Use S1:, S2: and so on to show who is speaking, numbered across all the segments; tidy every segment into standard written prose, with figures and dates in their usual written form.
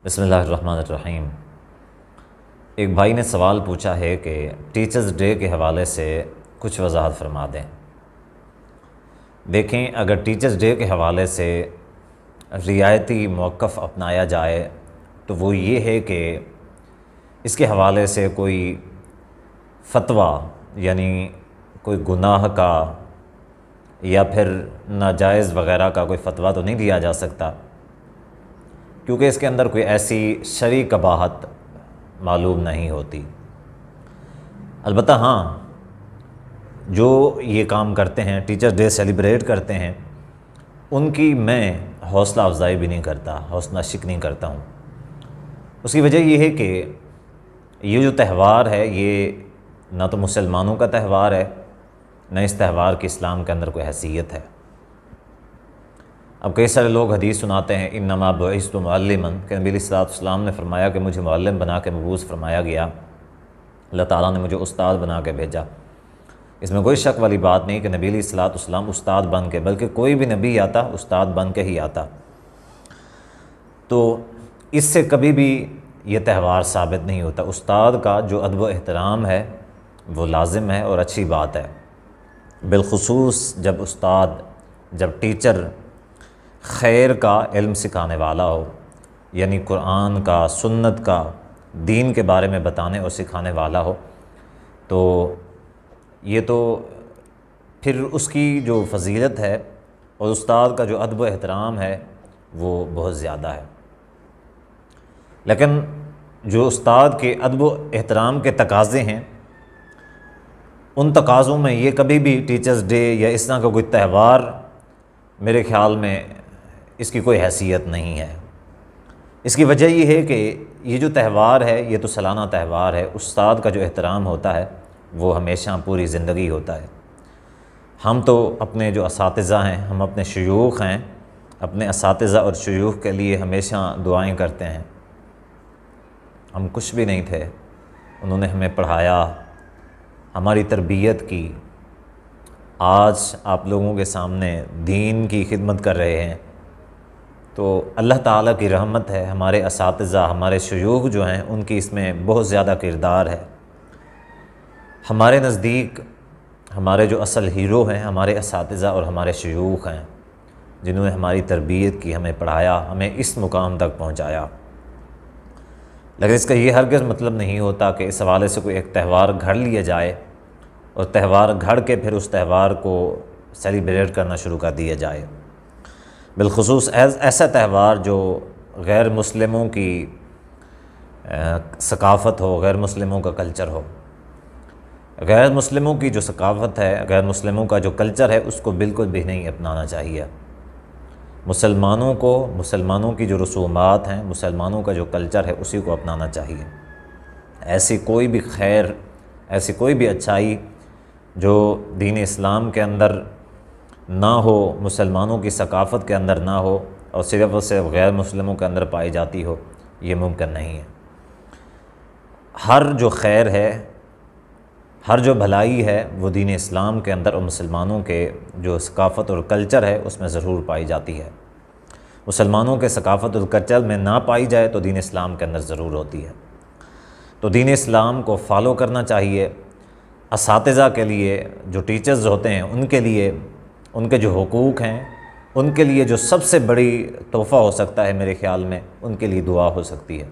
S1: بسم اللہ الرحمن الرحیم۔ ایک بھائی نے سوال پوچھا ہے کہ ٹیچرز ڈے کے حوالے سے کچھ وضاحت فرما دیں۔ دیکھیں، اگر ٹیچرز ڈے کے حوالے سے رعایتی موقف اپنایا جائے تو وہ یہ ہے کہ اس کے حوالے سے کوئی فتویٰ یعنی کوئی گناہ کا یا پھر ناجائز وغیرہ کا کوئی فتویٰ تو نہیں دیا جا سکتا، کیونکہ اس کے اندر کوئی ایسی شرعی قباحت معلوم نہیں ہوتی۔ البتہ ہاں، جو یہ کام کرتے ہیں، ٹیچر ڈے سیلیبریٹ کرتے ہیں، ان کی میں حوصلہ افزائی بھی نہیں کرتا، حوصلہ شک نہیں کرتا ہوں۔ اس کی وجہ یہ ہے کہ یہ جو تہوار ہے یہ نہ تو مسلمانوں کا تہوار ہے، نہ اس تہوار کی اسلام کے اندر کوئی حیثیت ہے۔ اب کئی سارے لوگ حدیث سناتے ہیں انما بعثت معلما، کہ نبی علیہ السلام نے فرمایا کہ مجھے معلم بنا کے مبعوث فرمایا گیا، اللہ تعالیٰ نے مجھے استاد بنا کے بھیجا۔ اس میں کوئی شک والی بات نہیں کہ نبی علیہ السلام استاد بن کے، بلکہ کوئی بھی نبی آتا استاد بن کے ہی آتا۔ تو اس سے کبھی بھی یہ تہوار ثابت نہیں ہوتا۔ استاد کا جو ادب و احترام ہے وہ لازم ہے اور اچھی بات ہے، بالخصوص جب استاد، جب ٹیچر خیر کا علم سکھانے والا ہو، یعنی قرآن کا، سنت کا، دین کے بارے میں بتانے اور سکھانے والا ہو، تو یہ تو پھر اس کی جو فضیلت ہے اور استاد کا جو ادب و احترام ہے وہ بہت زیادہ ہے۔ لیکن جو استاد کے ادب و احترام کے تقاضے ہیں، ان تقاضوں میں یہ کبھی بھی ٹیچرز ڈے یا اس طرح کا کوئی تہوار میرے خیال میں اس کی کوئی حیثیت نہیں ہے۔ اس کی وجہ یہ ہے کہ یہ جو تہوار ہے یہ تو سالانہ تہوار ہے، استاد کا جو احترام ہوتا ہے وہ ہمیشہ پوری زندگی ہوتا ہے۔ ہم تو اپنے جو اساتذہ ہیں، ہم اپنے شیوخ ہیں، اپنے اساتذہ اور شیوخ کے لیے ہمیشہ دعائیں کرتے ہیں۔ ہم کچھ بھی نہیں تھے، انہوں نے ہمیں پڑھایا، ہماری تربیت کی، آج آپ لوگوں کے سامنے دین کی خدمت کر رہے ہیں، تو اللہ تعالیٰ کی رحمت ہے۔ ہمارے اساتذہ، ہمارے شیوخ جو ہیں ان کی اس میں بہت زیادہ کردار ہے۔ ہمارے نزدیک ہمارے جو اصل ہیرو ہیں ہمارے اساتذہ اور ہمارے شیوخ ہیں، جنہوں نے ہماری تربیت کی، ہمیں پڑھایا، ہمیں اس مقام تک پہنچایا۔ لیکن اس کا یہ ہرگز مطلب نہیں ہوتا کہ اس حوالے سے کوئی ایک تہوار گھڑ لیا جائے اور تہوار گھڑ کے پھر اس تہوار کو سیلیبریٹ کرنا شروع کر دیا جائے، بالخصوص ایسا تہوار جو غیر مسلموں کی ثقافت ہو، غیر مسلموں کا کلچر ہو۔ غیر مسلموں کی جو ثقافت ہے، غیر مسلموں کا جو کلچر ہے، اس کو بالکل بھی نہیں اپنانا چاہیے۔ مسلمانوں کو، مسلمانوں کی جو رسومات ہیں، مسلمانوں کا جو کلچر ہے، اسی کو اپنانا چاہیے۔ ایسی کوئی بھی خیر، ایسی کوئی بھی اچھائی جو دین اسلام کے اندر نہ ہو، مسلمانوں کی ثقافت کے اندر نہ ہو اور صرف غیر مسلموں کے اندر پائی جاتی ہو، یہ ممکن نہیں ہے۔ ہر جو خیر ہے، ہر جو بھلائی ہے، وہ دین اسلام کے اندر اور مسلمانوں کے جو ثقافت اور کلچر ہے اس میں ضرور پائی جاتی ہے۔ مسلمانوں کے ثقافت اور کلچر میں نہ پائی جائے تو دین اسلام کے اندر ضرور ہوتی ہے۔ تو دین اسلام کو فالو کرنا چاہیے۔ اساتذہ کے لیے، جو ٹیچرز ہوتے ہیں، ان کے لیے، ان کے جو حقوق ہیں، ان کے لیے جو سب سے بڑی تحفہ ہو سکتا ہے میرے خیال میں، ان کے لیے دعا ہو سکتی ہے،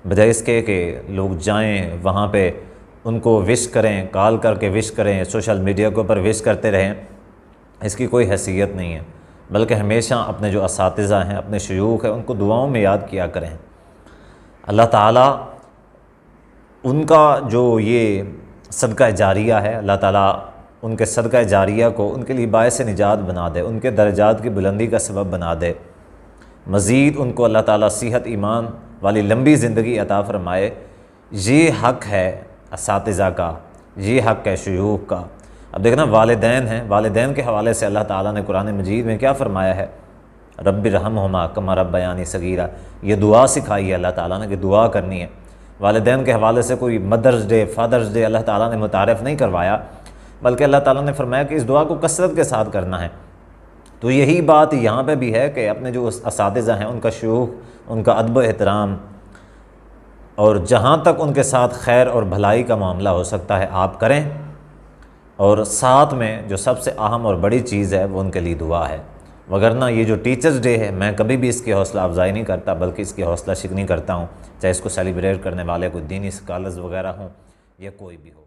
S1: بجائے اس کے کہ لوگ جائیں وہاں پہ ان کو وش کریں، کال کر کے وش کریں، سوشل میڈیا کے اوپر وش کرتے رہیں۔ اس کی کوئی حیثیت نہیں ہے، بلکہ ہمیشہ اپنے جو اساتذہ ہیں، اپنے شیوخ ہیں، ان کو دعاؤں میں یاد کیا کریں۔ اللہ تعالیٰ ان کا جو یہ صدقہ جاریہ ہے، اللہ تعالیٰ ان کے صدقہ جاریہ کو ان کے لیے باعث نجات بنا دے، ان کے درجات کی بلندی کا سبب بنا دے۔ مزید ان کو اللہ تعالیٰ صحت، ایمان والی لمبی زندگی عطا فرمائے۔ یہ حق ہے اساتذہ کا، یہ حق ہے شیوخ کا۔ اب دیکھنا، والدین ہیں، والدین کے حوالے سے اللہ تعالیٰ نے قرآن مجید میں کیا فرمایا ہے؟ رب ارحمہما کما ربیانی صغیرا۔ یہ دعا سکھائی ہے اللہ تعالیٰ نے کہ دعا کرنی ہے۔ والدین کے حوالے سے کوئی مدرز ڈے، فادرز ڈے اللہ تعالیٰ نے متعارف نہیں کروایا، بلکہ اللہ تعالیٰ نے فرمایا کہ اس دعا کو کثرت کے ساتھ کرنا ہے۔ تو یہی بات یہاں پہ بھی ہے کہ اپنے جو اساتذہ ہیں ان کا شوق، ان کا ادب و احترام، اور جہاں تک ان کے ساتھ خیر اور بھلائی کا معاملہ ہو سکتا ہے آپ کریں، اور ساتھ میں جو سب سے اہم اور بڑی چیز ہے وہ ان کے لیے دعا ہے۔ وگرنہ یہ جو ٹیچرز ڈے ہے، میں کبھی بھی اس کی حوصلہ افزائی نہیں کرتا، بلکہ اس کی حوصلہ شکنی کرتا ہوں، چاہے اس کو سیلیبریٹ کرنے والے کوئی دینی اسکالرز وغیرہ ہوں یا کوئی بھی ہو۔